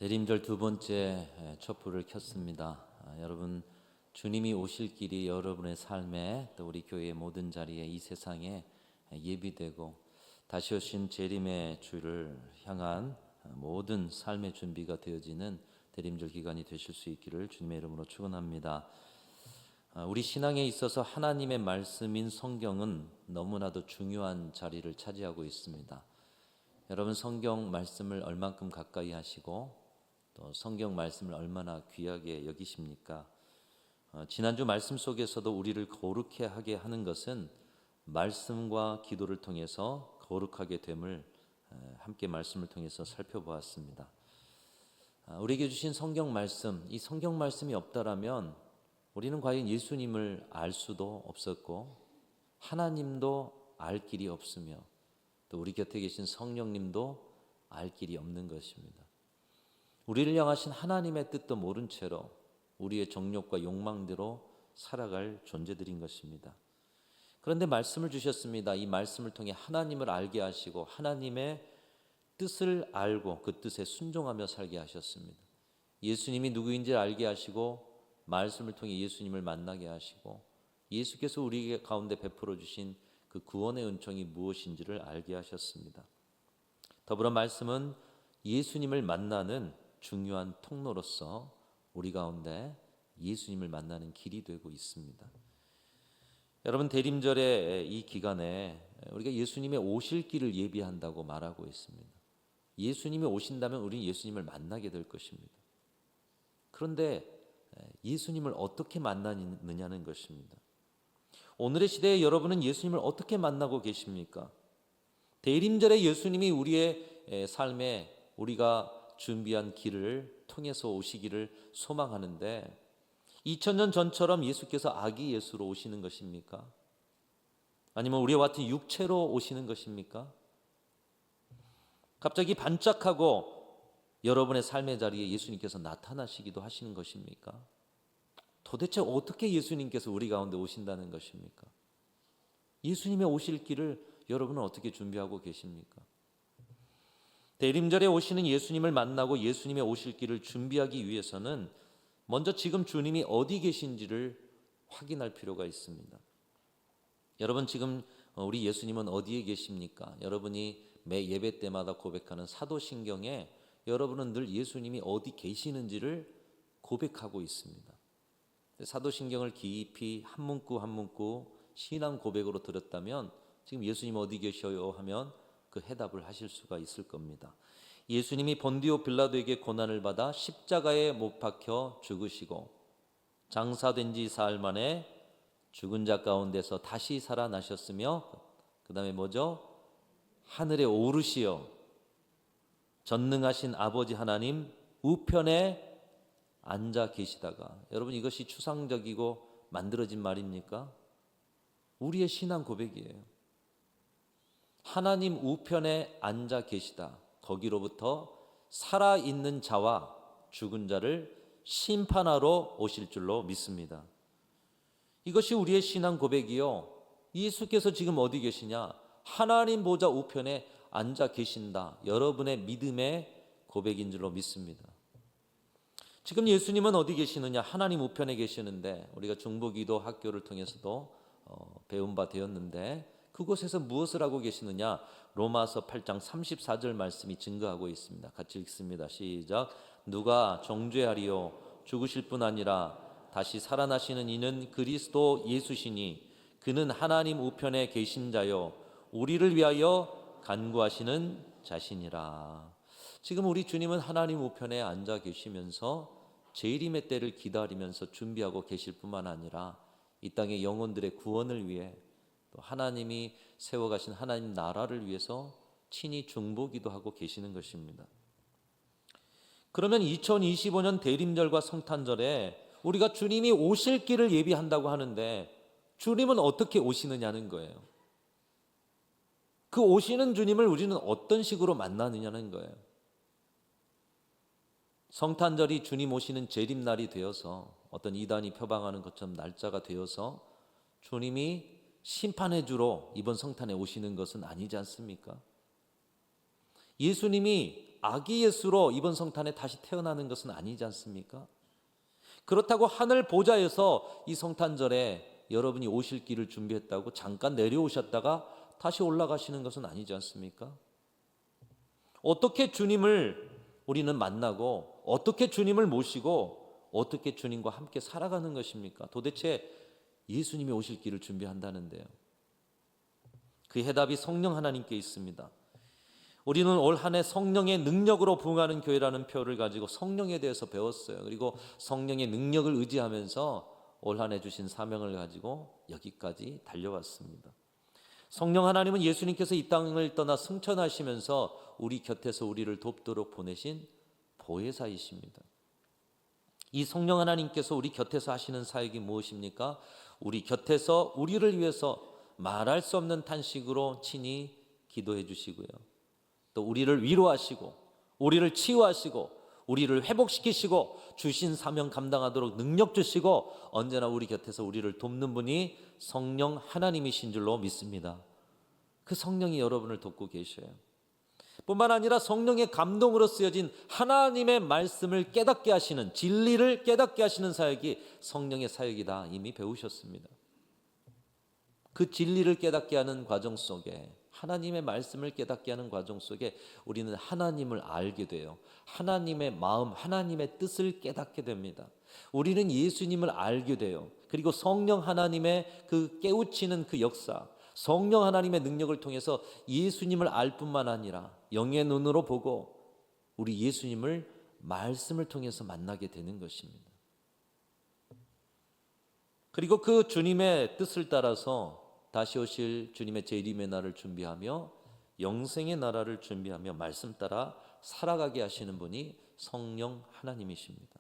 대림절 두 번째 촛불을 켰습니다. 여러분, 주님이 오실 길이 여러분의 삶에 또 우리 교회의 모든 자리에 이 세상에 예비되고 다시 오신 재림의 주를 향한 모든 삶의 준비가 되어지는 대림절 기간이 되실 수 있기를 주님의 이름으로 축원합니다. 우리 신앙에 있어서 하나님의 말씀인 성경은 너무나도 중요한 자리를 차지하고 있습니다. 여러분, 성경 말씀을 얼만큼 가까이 하시고 또 성경 말씀을 얼마나 귀하게 여기십니까? 지난주 말씀 속에서도 우리를 거룩해 하게 하는 것은 말씀과 기도를 통해서 거룩하게 됨을 함께 말씀을 통해서 살펴보았습니다. 우리에게 주신 성경 말씀, 이 성경 말씀이 없다라면 우리는 과연 예수님을 알 수도 없었고 하나님도 알 길이 없으며 또 우리 곁에 계신 성령님도 알 길이 없는 것입니다. 우리를 향하신 하나님의 뜻도 모른 채로 우리의 정욕과 욕망대로 살아갈 존재들인 것입니다. 그런데 말씀을 주셨습니다. 이 말씀을 통해 하나님을 알게 하시고 하나님의 뜻을 알고 그 뜻에 순종하며 살게 하셨습니다. 예수님이 누구인지 알게 하시고 말씀을 통해 예수님을 만나게 하시고 예수께서 우리 가운데 베풀어 주신 그 구원의 은총이 무엇인지를 알게 하셨습니다. 더불어 말씀은 예수님을 만나는 중요한 통로로서 우리 가운데 예수님을 만나는 길이 되고 있습니다. 여러분, 대림절의 이 기간에 우리가 예수님의 오실 길을 예비한다고 말하고 있습니다. 예수님이 오신다면 우리는 예수님을 만나게 될 것입니다. 그런데 예수님을 어떻게 만나느냐는 것입니다. 오늘의 시대에 여러분은 예수님을 어떻게 만나고 계십니까? 대림절에 예수님이 우리의 삶에 우리가 준비한 길을 통해서 오시기를 소망하는데 2000년 전처럼 예수께서 아기 예수로 오시는 것입니까? 아니면 우리와 같은 육체로 오시는 것입니까? 갑자기 반짝하고 여러분의 삶의 자리에 예수님께서 나타나시기도 하시는 것입니까? 도대체 어떻게 예수님께서 우리 가운데 오신다는 것입니까? 예수님의 오실 길을 여러분은 어떻게 준비하고 계십니까? 대림절에 오시는 예수님을 만나고 예수님의 오실 길을 준비하기 위해서는 먼저 지금 주님이 어디 계신지를 확인할 필요가 있습니다. 여러분, 지금 우리 예수님은 어디에 계십니까? 여러분이 매 예배 때마다 고백하는 사도신경에 여러분은 늘 예수님이 어디 계시는지를 고백하고 있습니다. 사도신경을 깊이 한 문구 한 문구 신앙 고백으로 들었다면 지금 예수님 어디 계셔요 하면 그 해답을 하실 수가 있을 겁니다. 예수님이 본디오 빌라도에게 고난을 받아 십자가에 못 박혀 죽으시고 장사된 지 사흘 만에 죽은 자 가운데서 다시 살아나셨으며 그 다음에 뭐죠? 하늘에 오르시어 전능하신 아버지 하나님 우편에 앉아 계시다가, 여러분, 이것이 추상적이고 만들어진 말입니까? 우리의 신앙 고백이에요. 하나님 우편에 앉아 계시다. 거기로부터 살아있는 자와 죽은 자를 심판하러 오실 줄로 믿습니다. 이것이 우리의 신앙 고백이요. 예수께서 지금 어디 계시냐? 하나님 보좌 우편에 앉아 계신다. 여러분의 믿음의 고백인 줄로 믿습니다. 지금 예수님은 어디 계시느냐? 하나님 우편에 계시는데 우리가 중보기도 학교를 통해서도 배운 바 되었는데 그곳에서 무엇을 하고 계시느냐? 로마서 8장 34절 말씀이 증거하고 있습니다. 같이 읽습니다. 시작. 누가 정죄하리요? 죽으실 뿐 아니라 다시 살아나시는 이는 그리스도 예수시니 그는 하나님 우편에 계신 자요 우리를 위하여 간구하시는 자신이라. 지금 우리 주님은 하나님 우편에 앉아 계시면서 재림의 때를 기다리면서 준비하고 계실 뿐만 아니라 이 땅의 영혼들의 구원을 위해 또 하나님이 세워가신 하나님 나라를 위해서 친히 중보기도 하고 계시는 것입니다. 그러면 2025년 대림절과 성탄절에 우리가 주님이 오실 길을 예비한다고 하는데 주님은 어떻게 오시느냐는 거예요. 그 오시는 주님을 우리는 어떤 식으로 만나느냐는 거예요. 성탄절이 주님 오시는 재림날이 되어서 어떤 이단이 표방하는 것처럼 날짜가 되어서 주님이 심판의 주로 이번 성탄에 오시는 것은 아니지 않습니까? 예수님이 아기 예수로 이번 성탄에 다시 태어나는 것은 아니지 않습니까? 그렇다고 하늘 보좌에서 이 성탄절에 여러분이 오실 길을 준비했다고 잠깐 내려오셨다가 다시 올라가시는 것은 아니지 않습니까? 어떻게 주님을 우리는 만나고 어떻게 주님을 모시고 어떻게 주님과 함께 살아가는 것입니까? 도대체 예수님이 오실 길을 준비한다는데요. 그 해답이 성령 하나님께 있습니다. 우리는 올 한 해 성령의 능력으로 부흥하는 교회라는 표를 가지고 성령에 대해서 배웠어요. 그리고 성령의 능력을 의지하면서 올 한 해 주신 사명을 가지고 여기까지 달려왔습니다. 성령 하나님은 예수님께서 이 땅을 떠나 승천하시면서 우리 곁에서 우리를 돕도록 보내신 보혜사이십니다. 이 성령 하나님께서 우리 곁에서 하시는 사역이 무엇입니까? 우리 곁에서 우리를 위해서 말할 수 없는 탄식으로 친히 기도해 주시고요. 또 우리를 위로하시고 우리를 치유하시고 우리를 회복시키시고 주신 사명 감당하도록 능력 주시고 언제나 우리 곁에서 우리를 돕는 분이 성령 하나님이신 줄로 믿습니다. 그 성령이 여러분을 돕고 계셔요. 뿐만 아니라 성령의 감동으로 쓰여진 하나님의 말씀을 깨닫게 하시는, 진리를 깨닫게 하시는 사역이 성령의 사역이다 이미 배우셨습니다. 그 진리를 깨닫게 하는 과정 속에, 하나님의 말씀을 깨닫게 하는 과정 속에 우리는 하나님을 알게 돼요. 하나님의 마음, 하나님의 뜻을 깨닫게 됩니다. 우리는 예수님을 알게 돼요. 그리고 성령 하나님의 그 깨우치는 그 역사, 성령 하나님의 능력을 통해서 예수님을 알 뿐만 아니라 영의 눈으로 보고 우리 예수님을 말씀을 통해서 만나게 되는 것입니다. 그리고 그 주님의 뜻을 따라서 다시 오실 주님의 재림의 날을 준비하며 영생의 나라를 준비하며 말씀 따라 살아가게 하시는 분이 성령 하나님이십니다.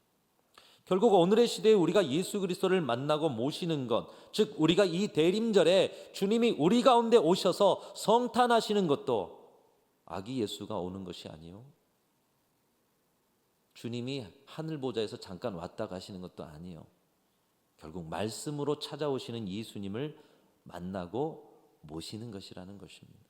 결국 오늘의 시대에 우리가 예수 그리스도를 만나고 모시는 것, 즉 우리가 이 대림절에 주님이 우리 가운데 오셔서 성탄하시는 것도 아기 예수가 오는 것이 아니요, 주님이 하늘 보좌에서 잠깐 왔다 가시는 것도 아니요, 결국 말씀으로 찾아오시는 예수님을 만나고 모시는 것이라는 것입니다.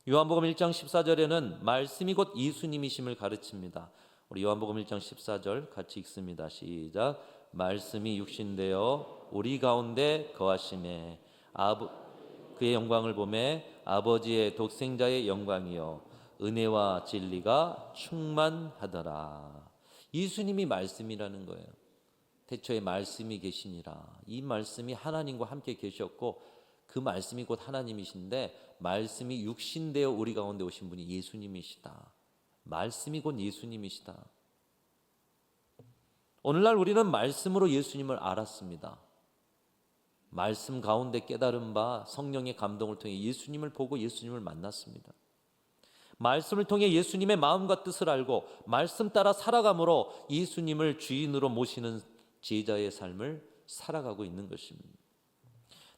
요한복음 1장 14절에는 말씀이 곧 예수님이심을 가르칩니다. 우리 요한복음 1장 14절 같이 읽습니다. 시작. 말씀이 육신되어 우리 가운데 거하심에 그의 영광을 보매 아버지의 독생자의 영광이요 은혜와 진리가 충만하더라. 예수님이 말씀이라는 거예요. 태초에 말씀이 계시니라. 이 말씀이 하나님과 함께 계셨고 그 말씀이 곧 하나님이신데 말씀이 육신되어 우리 가운데 오신 분이 예수님이시다. 말씀이 곧 예수님이시다. 오늘날 우리는 말씀으로 예수님을 알았습니다. 말씀 가운데 깨달은 바 성령의 감동을 통해 예수님을 보고 예수님을 만났습니다. 말씀을 통해 예수님의 마음과 뜻을 알고 말씀 따라 살아감으로 예수님을 주인으로 모시는 제자의 삶을 살아가고 있는 것입니다.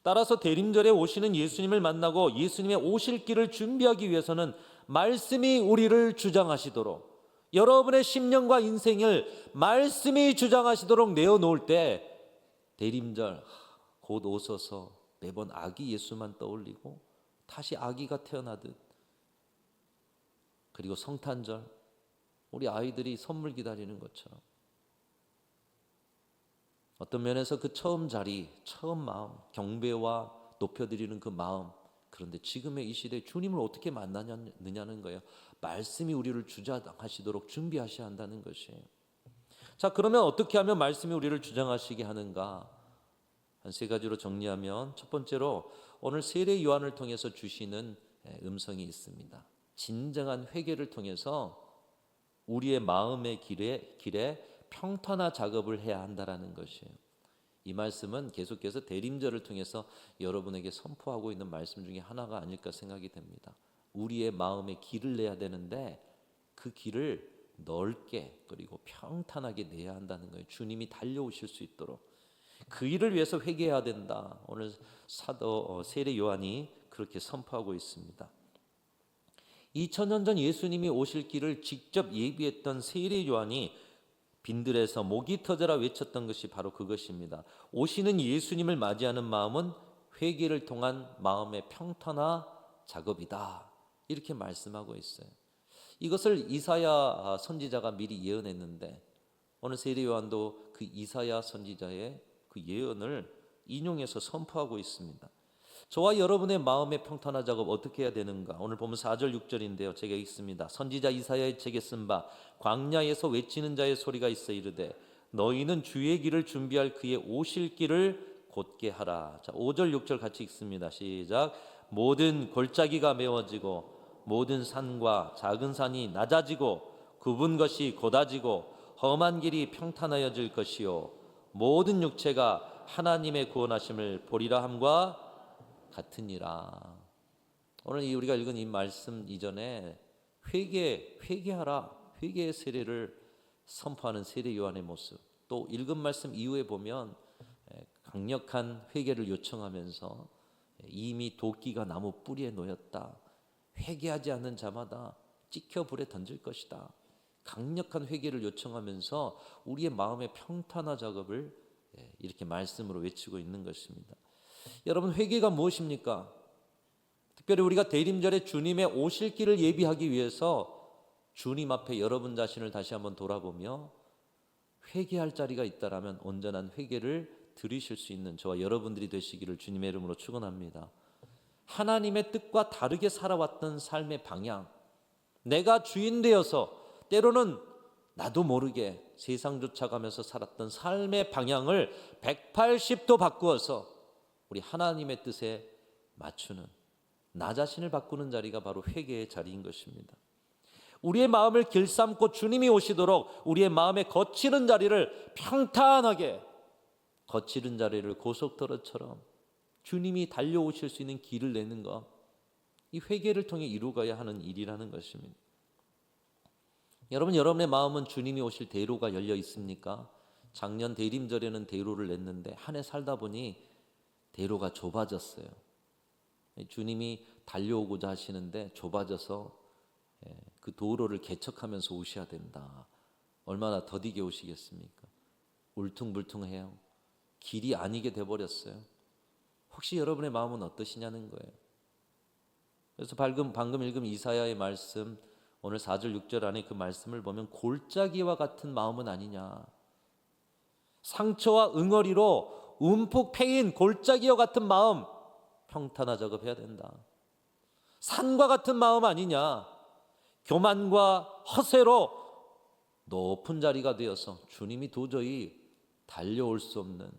따라서 대림절에 오시는 예수님을 만나고 예수님의 오실 길을 준비하기 위해서는 말씀이 우리를 주장하시도록, 여러분의 심령과 인생을 말씀이 주장하시도록 내어놓을 때 대림절 곧 오셔서 매번 아기 예수만 떠올리고 다시 아기가 태어나듯, 그리고 성탄절 우리 아이들이 선물 기다리는 것처럼 어떤 면에서 그 처음 자리, 처음 마음, 경배와 높여드리는 그 마음, 그런데 지금의 이 시대에 주님을 어떻게 만나느냐는 거예요. 말씀이 우리를 주장하시도록 준비하셔야 한다는 것이에요. 자, 그러면 어떻게 하면 말씀이 우리를 주장하시게 하는가? 한 세 가지로 정리하면, 첫 번째로 오늘 세례 요한을 통해서 주시는 음성이 있습니다. 진정한 회개를 통해서 우리의 마음의 길에 평탄화 작업을 해야 한다라는 것이에요. 이 말씀은 계속해서 대림절을 통해서 여러분에게 선포하고 있는 말씀 중에 하나가 아닐까 생각이 됩니다. 우리의 마음의 길을 내야 되는데 그 길을 넓게 그리고 평탄하게 내야 한다는 거예요. 주님이 달려오실 수 있도록 그 일을 위해서 회개해야 된다. 오늘 사도 세례 요한이 그렇게 선포하고 있습니다. 2000년 전 예수님이 오실 길을 직접 예비했던 세례 요한이 빈들에서 목이 터져라 외쳤던 것이 바로 그것입니다. 오시는 예수님을 맞이하는 마음은 회개를 통한 마음의 평탄화 작업이다. 이렇게 말씀하고 있어요. 이것을 이사야 선지자가 미리 예언했는데 오늘 세례 요한도 그 이사야 선지자의 그 예언을 인용해서 선포하고 있습니다. 저와 여러분의 마음의 평탄화 작업 어떻게 해야 되는가? 오늘 보면 4절 6절인데요. 제가 읽습니다. 선지자 이사야의 책에 쓴 바 광야에서 외치는 자의 소리가 있어 이르되 너희는 주의 길을 준비할 그의 오실 길을 곧게 하라. 자, 5절 6절 같이 읽습니다. 시작. 모든 골짜기가 메워지고 모든 산과 작은 산이 낮아지고 굽은 것이 곧아지고 험한 길이 평탄하여질 것이요 모든 육체가 하나님의 구원하심을 보리라 함과 같으니라. 오늘 우리가 읽은 이 말씀 이전에 회개하라, 회개의 세례를 선포하는 세례 요한의 모습, 또 읽은 말씀 이후에 보면 강력한 회개를 요청하면서 이미 도끼가 나무 뿌리에 놓였다, 회개하지 않는 자마다 찍혀 불에 던질 것이다, 강력한 회개를 요청하면서 우리의 마음의 평탄화 작업을 이렇게 말씀으로 외치고 있는 것입니다. 여러분, 회개가 무엇입니까? 특별히 우리가 대림절에 주님의 오실 길을 예비하기 위해서 주님 앞에 여러분 자신을 다시 한번 돌아보며 회개할 자리가 있다라면 온전한 회개를 드리실 수 있는 저와 여러분들이 되시기를 주님의 이름으로 축원합니다. 하나님의 뜻과 다르게 살아왔던 삶의 방향, 내가 주인 되어서 때로는 나도 모르게 세상 쫓아가면서 살았던 삶의 방향을 180도 바꾸어서 우리 하나님의 뜻에 맞추는, 나 자신을 바꾸는 자리가 바로 회개의 자리인 것입니다. 우리의 마음을 길삼고 주님이 오시도록 우리의 마음에 거치는 자리를 평탄하게, 거치는 자리를 고속도로처럼 주님이 달려오실 수 있는 길을 내는 것, 이 회개를 통해 이루어가야 하는 일이라는 것입니다. 여러분, 여러분의 마음은 주님이 오실 대로가 열려 있습니까? 작년 대림절에는 대로를 냈는데 한 해 살다 보니 대로가 좁아졌어요. 주님이 달려오고자 하시는데 좁아져서 그 도로를 개척하면서 오셔야 된다. 얼마나 더디게 오시겠습니까? 울퉁불퉁해요. 길이 아니게 돼버렸어요. 혹시 여러분의 마음은 어떠시냐는 거예요. 그래서 방금 읽은 이사야의 말씀, 오늘 4절 6절 안에 그 말씀을 보면 골짜기와 같은 마음은 아니냐, 상처와 응어리로 움푹 패인 골짜기와 같은 마음, 평탄화 작업해야 된다. 산과 같은 마음 아니냐, 교만과 허세로 높은 자리가 되어서 주님이 도저히 달려올 수 없는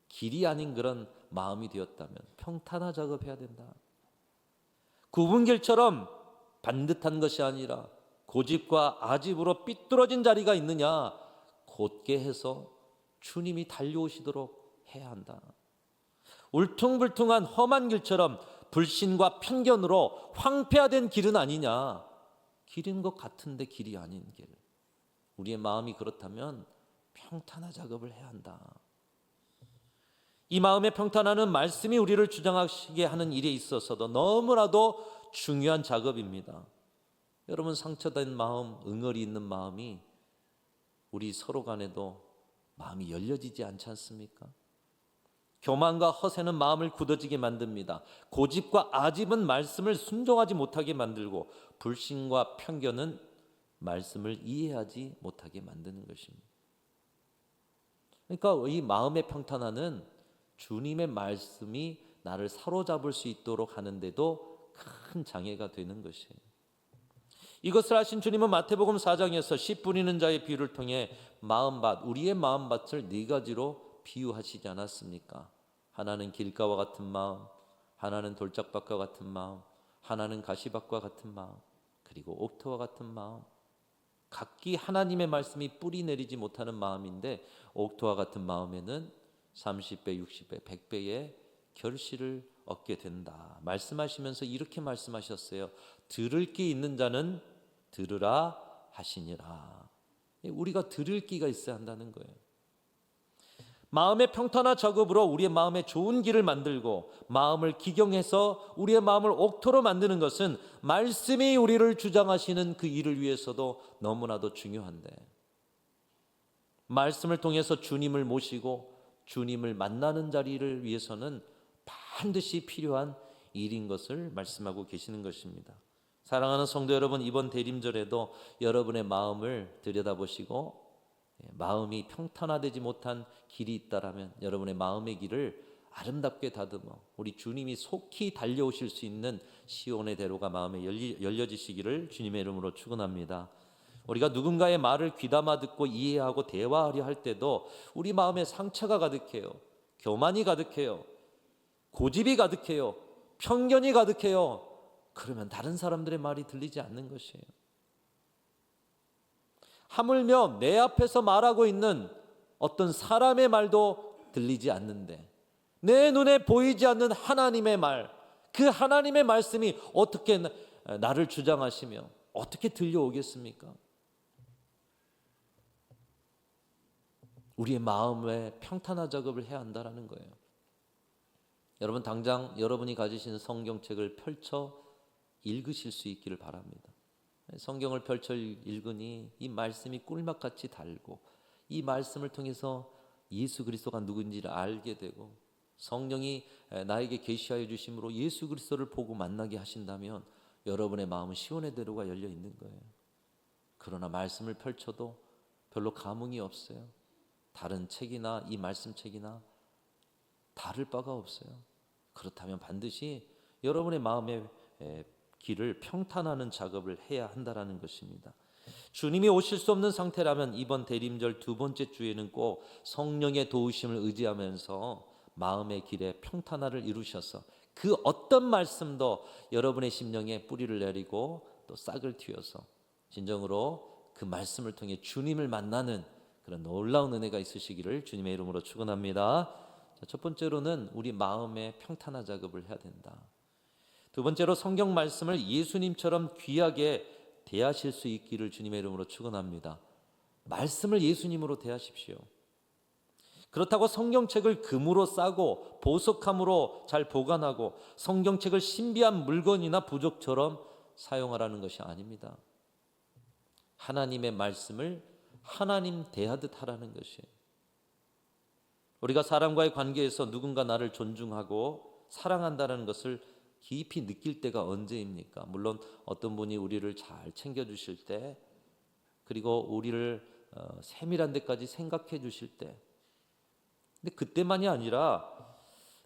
길이 아닌 그런 마음이 되었다면 평탄화 작업해야 된다. 굽은 길처럼 반듯한 것이 아니라 고집과 아집으로 삐뚤어진 자리가 있느냐, 곧게 해서 주님이 달려오시도록 해야 한다. 울퉁불퉁한 험한 길처럼 불신과 편견으로 황폐화된 길은 아니냐, 길인 것 같은데 길이 아닌 길. 우리의 마음이 그렇다면 평탄화 작업을 해야 한다. 이 마음의 평탄화는 말씀이 우리를 주장하시게 하는 일에 있어서도 너무나도 중요한 작업입니다. 여러분, 상처된 마음, 응어리 있는 마음이 우리 서로 간에도 마음이 열려지지 않지 않습니까? 교만과 허세는 마음을 굳어지게 만듭니다. 고집과 아집은 말씀을 순종하지 못하게 만들고 불신과 편견은 말씀을 이해하지 못하게 만드는 것입니다. 그러니까 이 마음의 평탄화는 주님의 말씀이 나를 사로잡을 수 있도록 하는데도 큰 장애가 되는 것이에요. 이것을 하신 주님은 마태복음 4장에서 씨 뿌리는 자의 비유를 통해 마음밭, 우리의 마음밭을 네 가지로 비유하시지 않았습니까? 하나는 길가와 같은 마음, 하나는 돌짝밭과 같은 마음, 하나는 가시밭과 같은 마음, 그리고 옥토와 같은 마음. 각기 하나님의 말씀이 뿌리 내리지 못하는 마음인데 옥토와 같은 마음에는 30배, 60배, 100배의 결실을 얻게 된다. 말씀하시면서 이렇게 말씀하셨어요. 들을 귀 있는 자는 들으라 하시니라. 우리가 들을 귀가 있어야 한다는 거예요. 마음의 평탄화 작업으로 우리의 마음에 좋은 길을 만들고 마음을 기경해서 우리의 마음을 옥토로 만드는 것은 말씀이 우리를 주장하시는 그 일을 위해서도 너무나도 중요한데, 말씀을 통해서 주님을 모시고 주님을 만나는 자리를 위해서는 반드시 필요한 일인 것을 말씀하고 계시는 것입니다. 사랑하는 성도 여러분, 이번 대림절에도 여러분의 마음을 들여다보시고 마음이 평탄화되지 못한 길이 있다라면 여러분의 마음의 길을 아름답게 다듬어 우리 주님이 속히 달려오실 수 있는 시온의 대로가 마음에 열려지시기를 주님의 이름으로 축원합니다. 우리가 누군가의 말을 귀담아 듣고 이해하고 대화하려 할 때도 우리 마음에 상처가 가득해요. 교만이 가득해요. 고집이 가득해요. 편견이 가득해요. 그러면 다른 사람들의 말이 들리지 않는 것이에요. 하물며 내 앞에서 말하고 있는 어떤 사람의 말도 들리지 않는데 내 눈에 보이지 않는 하나님의 말, 그 하나님의 말씀이 어떻게 나를 주장하시며 어떻게 들려오겠습니까? 우리의 마음에 평탄화 작업을 해야 한다는 거예요. 여러분, 당장 여러분이 가지신 성경책을 펼쳐 읽으실 수 있기를 바랍니다. 성경을 펼쳐 읽으니 이 말씀이 꿀맛같이 달고 이 말씀을 통해서 예수 그리스도가 누구인지를 알게 되고 성령이 나에게 계시하여 주심으로 예수 그리스도를 보고 만나게 하신다면 여러분의 마음은 시온의 대로가 열려 있는 거예요. 그러나 말씀을 펼쳐도 별로 감흥이 없어요. 다른 책이나 이 말씀책이나 다를 바가 없어요. 그렇다면 반드시 여러분의 마음의 길을 평탄하는 작업을 해야 한다는 것입니다. 주님이 오실 수 없는 상태라면 이번 대림절 두 번째 주에는 꼭 성령의 도우심을 의지하면서 마음의 길에 평탄화를 이루셔서 그 어떤 말씀도 여러분의 심령에 뿌리를 내리고 또 싹을 틔워서 진정으로 그 말씀을 통해 주님을 만나는 그런 놀라운 은혜가 있으시기를 주님의 이름으로 축원합니다. 첫 번째로는 우리 마음의 평탄화 작업을 해야 된다. 두 번째로 성경 말씀을 예수님처럼 귀하게 대하실 수 있기를 주님의 이름으로 축원합니다. 말씀을 예수님으로 대하십시오. 그렇다고 성경책을 금으로 싸고 보석함으로 잘 보관하고 성경책을 신비한 물건이나 부족처럼 사용하라는 것이 아닙니다. 하나님의 말씀을 하나님 대하듯 하라는 것이에요. 우리가 사람과의 관계에서 누군가 나를 존중하고 사랑한다는 것을 깊이 느낄 때가 언제입니까? 물론 어떤 분이 우리를 잘 챙겨주실 때, 그리고 우리를 세밀한 데까지 생각해 주실 때, 근데 그때만이 아니라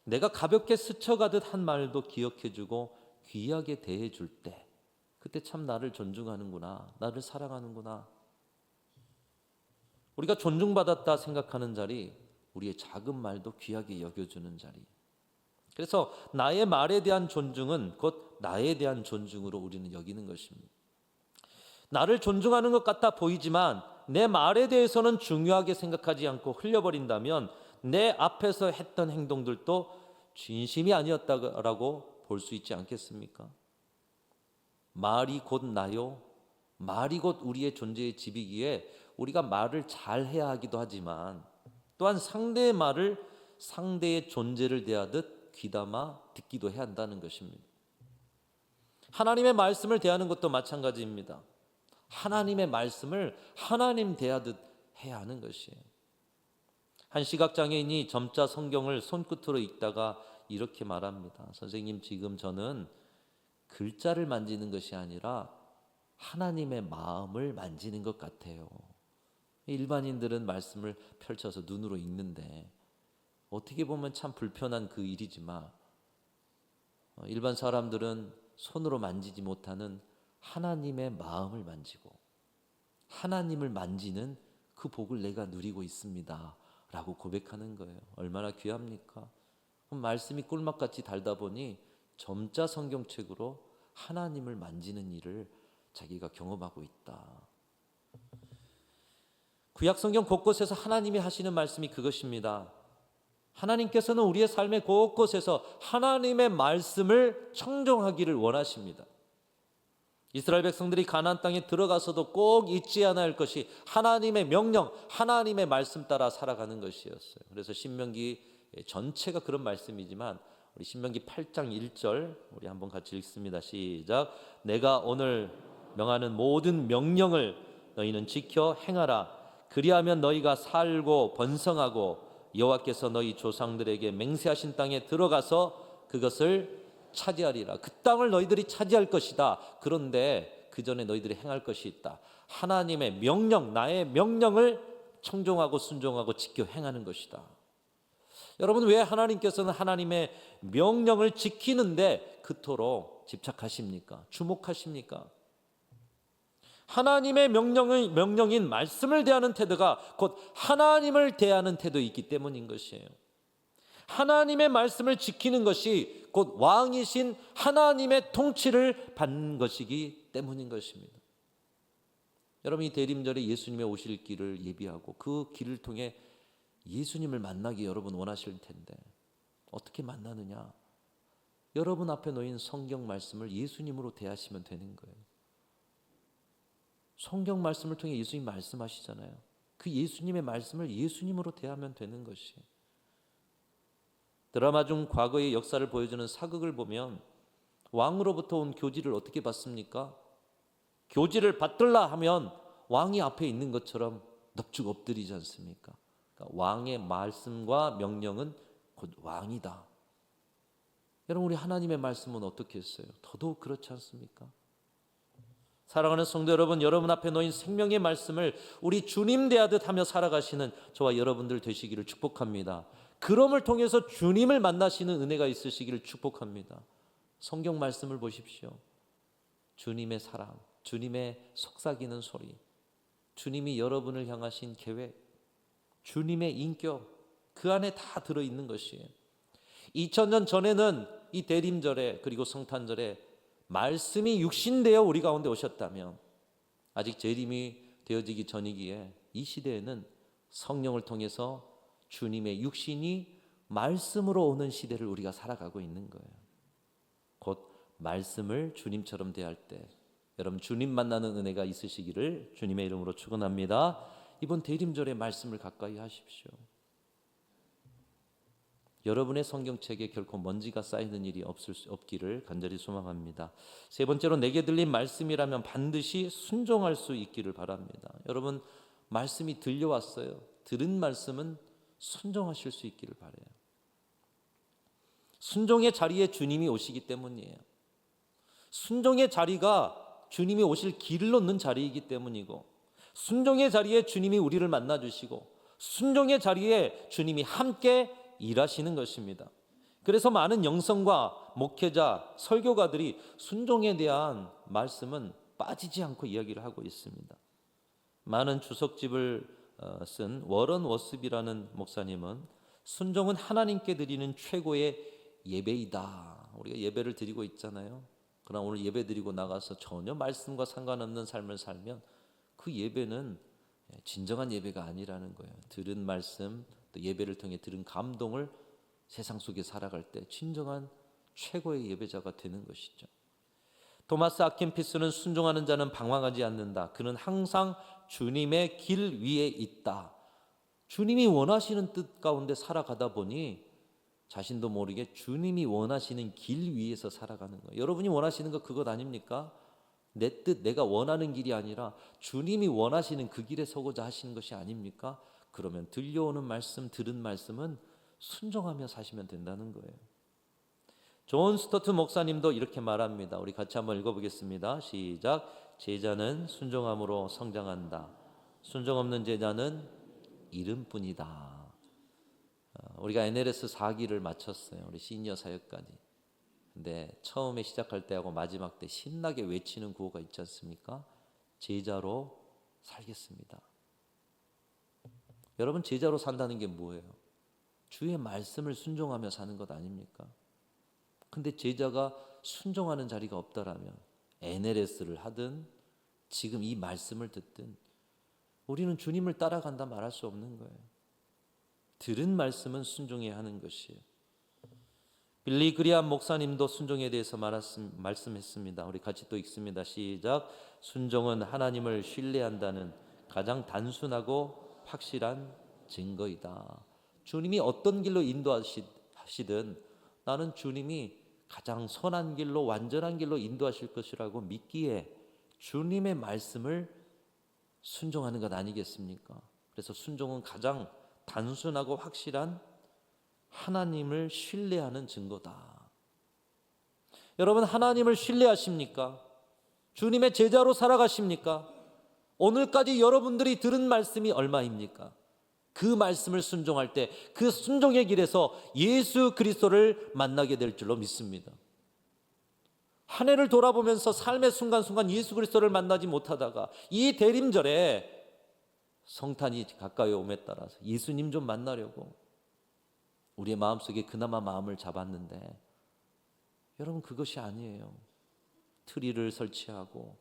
내가 가볍게 스쳐가듯 한 말도 기억해 주고 귀하게 대해 줄 때, 그때 참 나를 존중하는구나, 나를 사랑하는구나. 우리가 존중받았다 생각하는 자리, 우리의 작은 말도 귀하게 여겨주는 자리. 그래서 나의 말에 대한 존중은 곧 나에 대한 존중으로 우리는 여기는 것입니다. 나를 존중하는 것 같아 보이지만 내 말에 대해서는 중요하게 생각하지 않고 흘려버린다면 내 앞에서 했던 행동들도 진심이 아니었다고 볼 수 있지 않겠습니까? 말이 곧 나요. 말이 곧 우리의 존재의 집이기에 우리가 말을 잘해야 하기도 하지만 또한 상대의 말을 상대의 존재를 대하듯 귀담아 듣기도 해야 한다는 것입니다. 하나님의 말씀을 대하는 것도 마찬가지입니다. 하나님의 말씀을 하나님 대하듯 해야 하는 것이에요. 한 시각장애인이 점자 성경을 손끝으로 읽다가 이렇게 말합니다. 선생님, 지금 저는 글자를 만지는 것이 아니라 하나님의 마음을 만지는 것 같아요. 일반인들은 말씀을 펼쳐서 눈으로 읽는데 어떻게 보면 참 불편한 그 일이지만 일반 사람들은 손으로 만지지 못하는 하나님의 마음을 만지고 하나님을 만지는 그 복을 내가 누리고 있습니다 라고 고백하는 거예요. 얼마나 귀합니까? 말씀이 꿀맛같이 달다 보니 점자 성경책으로 하나님을 만지는 일을 자기가 경험하고 있다. 구약 성경 곳곳에서 하나님이 하시는 말씀이 그것입니다. 하나님께서는 우리의 삶의 곳곳에서 하나님의 말씀을 청정하기를 원하십니다. 이스라엘 백성들이 가나안 땅에 들어가서도 꼭 잊지 않아야 할 것이 하나님의 명령, 하나님의 말씀 따라 살아가는 것이었어요. 그래서 신명기 전체가 그런 말씀이지만 우리 신명기 8장 1절 우리 한번 같이 읽습니다. 시작. 내가 오늘 명하는 모든 명령을 너희는 지켜 행하라. 그리하면 너희가 살고 번성하고 여호와께서 너희 조상들에게 맹세하신 땅에 들어가서 그것을 차지하리라. 그 땅을 너희들이 차지할 것이다. 그런데 그 전에 너희들이 행할 것이 있다. 하나님의 명령, 나의 명령을 청종하고 순종하고 지켜 행하는 것이다. 여러분, 왜 하나님께서는 하나님의 명령을 지키는데 그토록 집착하십니까? 주목하십니까? 하나님의 명령인 말씀을 대하는 태도가 곧 하나님을 대하는 태도이기 때문인 것이에요. 하나님의 말씀을 지키는 것이 곧 왕이신 하나님의 통치를 받는 것이기 때문인 것입니다. 여러분, 이 대림절에 예수님의 오실 길을 예비하고 그 길을 통해 예수님을 만나기 여러분 원하실 텐데 어떻게 만나느냐? 여러분 앞에 놓인 성경 말씀을 예수님으로 대하시면 되는 거예요. 성경 말씀을 통해 예수님 말씀하시잖아요. 그 예수님의 말씀을 예수님으로 대하면 되는 것이. 드라마 중 과거의 역사를 보여주는 사극을 보면 왕으로부터 온 교지를 어떻게 받습니까? 교지를 받들라 하면 왕이 앞에 있는 것처럼 넙죽 엎드리지 않습니까? 그러니까 왕의 말씀과 명령은 곧 왕이다. 여러분, 우리 하나님의 말씀은 어떻게 했어요? 더더욱 그렇지 않습니까? 사랑하는 성도 여러분, 여러분 앞에 놓인 생명의 말씀을 우리 주님 대하듯 하며 살아가시는 저와 여러분들 되시기를 축복합니다. 그럼을 통해서 주님을 만나시는 은혜가 있으시기를 축복합니다. 성경 말씀을 보십시오. 주님의 사랑, 주님의 속삭이는 소리, 주님이 여러분을 향하신 계획, 주님의 인격, 그 안에 다 들어있는 것이에요. 2000년 전에는 이 대림절에 그리고 성탄절에 말씀이 육신되어 우리 가운데 오셨다면 아직 재림이 되어지기 전이기에 이 시대에는 성령을 통해서 주님의 육신이 말씀으로 오는 시대를 우리가 살아가고 있는 거예요. 곧 말씀을 주님처럼 대할 때 여러분 주님 만나는 은혜가 있으시기를 주님의 이름으로 축원합니다. 이번 대림절에 말씀을 가까이 하십시오. 여러분의 성경책에 결코 먼지가 쌓이는 일이 없기를 간절히 소망합니다. 세 번째로 내게 들린 말씀이라면 반드시 순종할 수 있기를 바랍니다. 여러분, 말씀이 들려왔어요. 들은 말씀은 순종하실 수 있기를 바라요. 순종의 자리에 주님이 오시기 때문이에요. 순종의 자리가 주님이 오실 길을 놓는 자리이기 때문이고, 순종의 자리에 주님이 우리를 만나주시고, 순종의 자리에 주님이 함께 일하시는 것입니다. 그래서 많은 영성과 목회자, 설교가들이 순종에 대한 말씀은 빠지지 않고 이야기를 하고 있습니다. 많은 주석집을 쓴 워런 워스비라는 목사님은 순종은 하나님께 드리는 최고의 예배이다. 우리가 예배를 드리고 있잖아요. 그러나 오늘 예배 드리고 나가서 전혀 말씀과 상관없는 삶을 살면 그 예배는 진정한 예배가 아니라는 거예요. 들은 말씀, 또 예배를 통해 들은 감동을 세상 속에 살아갈 때 진정한 최고의 예배자가 되는 것이죠. 토마스 아켄피스는 순종하는 자는 방황하지 않는다. 그는 항상 주님의 길 위에 있다. 주님이 원하시는 뜻 가운데 살아가다 보니 자신도 모르게 주님이 원하시는 길 위에서 살아가는 거예요. 여러분이 원하시는 거 그것 아닙니까? 내 뜻, 내가 원하는 길이 아니라 주님이 원하시는 그 길에 서고자 하시는 것이 아닙니까? 그러면 들려오는 말씀, 들은 말씀은 순종하며 사시면 된다는 거예요. 존 스토트 목사님도 이렇게 말합니다. 우리 같이 한번 읽어보겠습니다. 시작. 제자는 순종함으로 성장한다. 순종 없는 제자는 이름뿐이다. 우리가 NLS 4기를 마쳤어요. 우리 시니어 사역까지. 근데 처음에 시작할 때하고 마지막 때 신나게 외치는 구호가 있지 않습니까? 제자로 살겠습니다. 여러분, 제자로 산다는 게 뭐예요? 주의 말씀을 순종하며 사는 것 아닙니까? 근데 제자가 순종하는 자리가 없다라면 NLS를 하든 지금 이 말씀을 듣든 우리는 주님을 따라간다 말할 수 없는 거예요. 들은 말씀은 순종해야 하는 것이에요. 빌리 그리함 목사님도 순종에 대해서 말씀했습니다. 우리 같이 또 읽습니다. 시작. 순종은 하나님을 신뢰한다는 가장 단순하고 확실한 증거이다. 주님이 어떤 길로 인도하시든 나는 주님이 가장 선한 길로, 완전한 길로 인도하실 것이라고 믿기에 주님의 말씀을 순종하는 것 아니겠습니까? 그래서 순종은 가장 단순하고 확실한 하나님을 신뢰하는 증거다. 여러분, 하나님을 신뢰하십니까? 주님의 제자로 살아가십니까? 오늘까지 여러분들이 들은 말씀이 얼마입니까? 그 말씀을 순종할 때 그 순종의 길에서 예수 그리스도를 만나게 될 줄로 믿습니다. 한 해를 돌아보면서 삶의 순간순간 예수 그리스도를 만나지 못하다가 이 대림절에 성탄이 가까이 옴에 따라서 예수님 좀 만나려고 우리의 마음속에 그나마 마음을 잡았는데, 여러분, 그것이 아니에요. 트리를 설치하고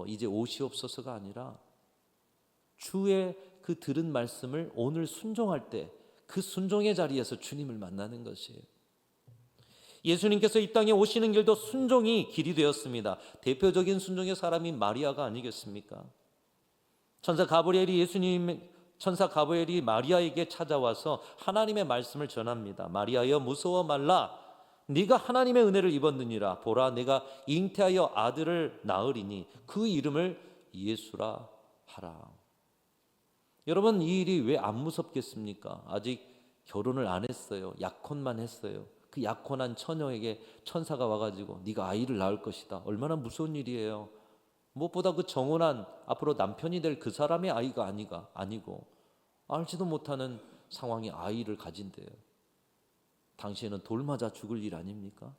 이제 오시옵소서가 아니라 주의 그 들은 말씀을 오늘 순종할 때 그 순종의 자리에서 주님을 만나는 것이에요. 예수님께서 이 땅에 오시는 길도 순종이 길이 되었습니다. 대표적인 순종의 사람이 마리아가 아니겠습니까? 천사 가브리엘이 마리아에게 찾아와서 하나님의 말씀을 전합니다. 마리아여, 무서워 말라. 네가 하나님의 은혜를 입었느니라. 보라, 내가 잉태하여 아들을 낳으리니 그 이름을 예수라 하라. 여러분, 이 일이 왜 안 무섭겠습니까? 아직 결혼을 안 했어요. 약혼만 했어요. 그 약혼한 처녀에게 천사가 와가지고 네가 아이를 낳을 것이다. 얼마나 무서운 일이에요. 무엇보다 그 정혼한 앞으로 남편이 될 그 사람의 아이가 아니고 알지도 못하는 상황에 아이를 가진대요. 당시에는 돌 맞아 죽을 일 아닙니까?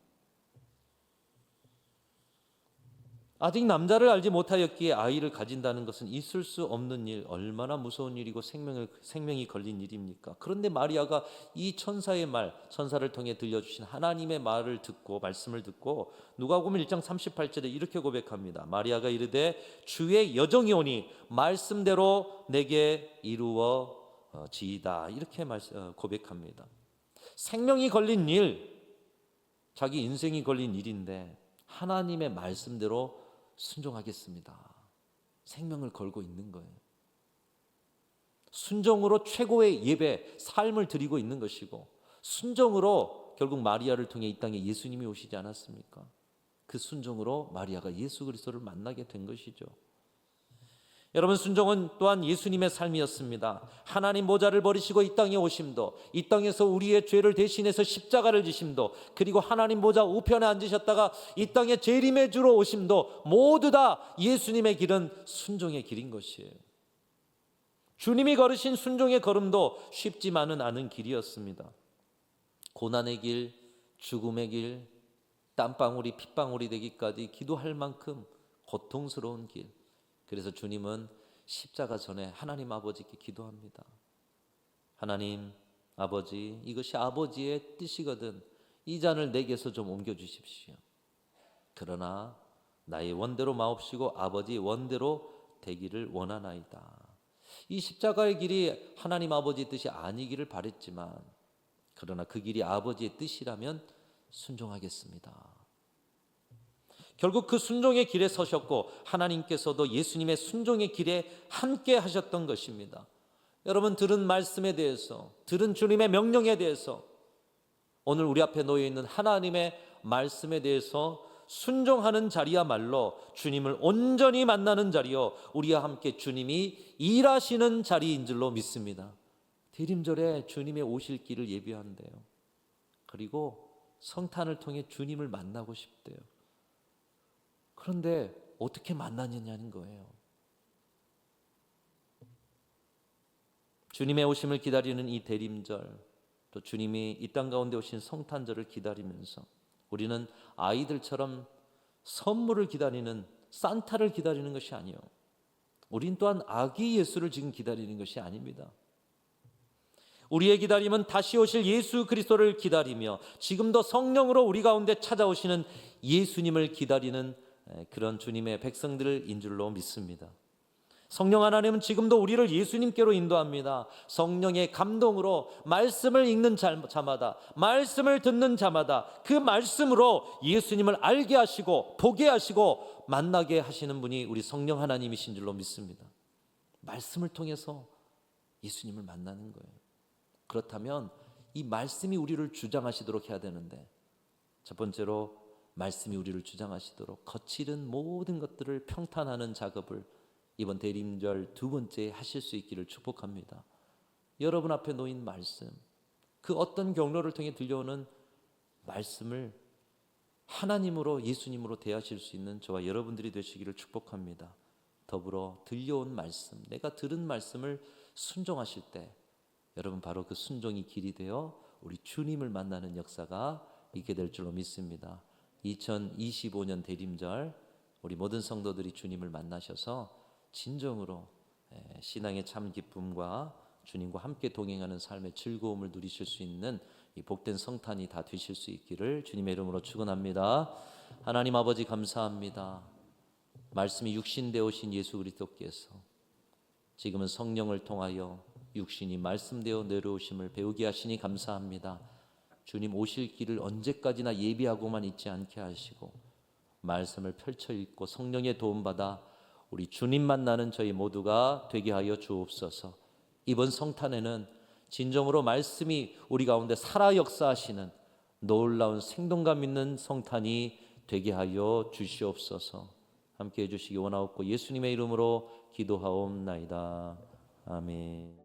아직 남자를 알지 못하였기에 아이를 가진다는 것은 있을 수 없는 일, 얼마나 무서운 일이고 생명이 걸린 일입니까? 그런데 마리아가 이 천사의 말, 천사를 통해 들려주신 하나님의 말씀을 듣고 누가복음 1장 38절에 이렇게 고백합니다. 마리아가 이르되 주의 여정이 오니 말씀대로 내게 이루어지이다. 이렇게 고백합니다. 생명이 걸린 일, 자기 인생이 걸린 일인데 하나님의 말씀대로 순종하겠습니다. 생명을 걸고 있는 거예요. 순종으로 최고의 예배, 삶을 드리고 있는 것이고, 순종으로 결국 마리아를 통해 이 땅에 예수님이 오시지 않았습니까? 그 순종으로 마리아가 예수 그리스도를 만나게 된 것이죠. 여러분, 순종은 또한 예수님의 삶이었습니다. 하나님 모자를 버리시고 이 땅에 오심도, 이 땅에서 우리의 죄를 대신해서 십자가를 지심도, 그리고 하나님 모자 우편에 앉으셨다가 이 땅에 재림의 주로 오심도, 모두 다 예수님의 길은 순종의 길인 것이에요. 주님이 걸으신 순종의 걸음도 쉽지만은 않은 길이었습니다. 고난의 길, 죽음의 길, 땀방울이 핏방울이 되기까지 기도할 만큼 고통스러운 길. 그래서 주님은 십자가 전에 하나님 아버지께 기도합니다. 하나님 아버지, 이것이 아버지의 뜻이거든 이 잔을 내게서 좀 옮겨주십시오. 그러나 나의 원대로 마옵시고 아버지 원대로 되기를 원하나이다. 이 십자가의 길이 하나님 아버지의 뜻이 아니기를 바랬지만, 그러나 그 길이 아버지의 뜻이라면 순종하겠습니다. 결국 그 순종의 길에 서셨고 하나님께서도 예수님의 순종의 길에 함께 하셨던 것입니다. 여러분, 들은 말씀에 대해서, 들은 주님의 명령에 대해서, 오늘 우리 앞에 놓여 있는 하나님의 말씀에 대해서 순종하는 자리야말로 주님을 온전히 만나는 자리요, 우리와 함께 주님이 일하시는 자리인 줄로 믿습니다. 대림절에 주님의 오실 길을 예비한대요. 그리고 성탄을 통해 주님을 만나고 싶대요. 그런데 어떻게 만나느냐는 거예요. 주님의 오심을 기다리는 이 대림절, 또 주님이 이 땅 가운데 오신 성탄절을 기다리면서 우리는 아이들처럼 선물을 기다리는, 산타를 기다리는 것이 아니요, 우린 또한 아기 예수를 지금 기다리는 것이 아닙니다. 우리의 기다림은 다시 오실 예수 그리스도를 기다리며 지금도 성령으로 우리 가운데 찾아오시는 예수님을 기다리는 그런 주님의 백성들인 줄로 믿습니다. 성령 하나님은 지금도 우리를 예수님께로 인도합니다. 성령의 감동으로 말씀을 읽는 자마다, 말씀을 듣는 자마다 그 말씀으로 예수님을 알게 하시고 보게 하시고 만나게 하시는 분이 우리 성령 하나님이신 줄로 믿습니다. 말씀을 통해서 예수님을 만나는 거예요. 그렇다면 이 말씀이 우리를 주장하시도록 해야 되는데, 첫 번째로 말씀이 우리를 주장하시도록 거칠은 모든 것들을 평탄하는 작업을 이번 대림절 두 번째 하실 수 있기를 축복합니다. 여러분 앞에 놓인 말씀, 그 어떤 경로를 통해 들려오는 말씀을 하나님으로 예수님으로 대하실 수 있는 저와 여러분들이 되시기를 축복합니다. 더불어 들려온 말씀, 내가 들은 말씀을 순종하실 때 여러분 바로 그 순종이 길이 되어 우리 주님을 만나는 역사가 있게 될 줄로 믿습니다. 2025년 대림절 우리 모든 성도들이 주님을 만나셔서 진정으로 신앙의 참 기쁨과 주님과 함께 동행하는 삶의 즐거움을 누리실 수 있는 이 복된 성탄이 다 되실 수 있기를 주님의 이름으로 축원합니다. 하나님 아버지 감사합니다. 말씀이 육신되어 오신 예수 그리스도께서 지금은 성령을 통하여 육신이 말씀되어 내려오심을 배우게 하시니 감사합니다. 주님 오실 길을 언제까지나 예비하고만 있지 않게 하시고 말씀을 펼쳐 읽고 성령의 도움받아 우리 주님 만나는 저희 모두가 되게 하여 주옵소서. 이번 성탄에는 진정으로 말씀이 우리 가운데 살아 역사하시는 놀라운 생동감 있는 성탄이 되게 하여 주시옵소서. 함께해 주시기 원하옵고 예수님의 이름으로 기도하옵나이다. 아멘.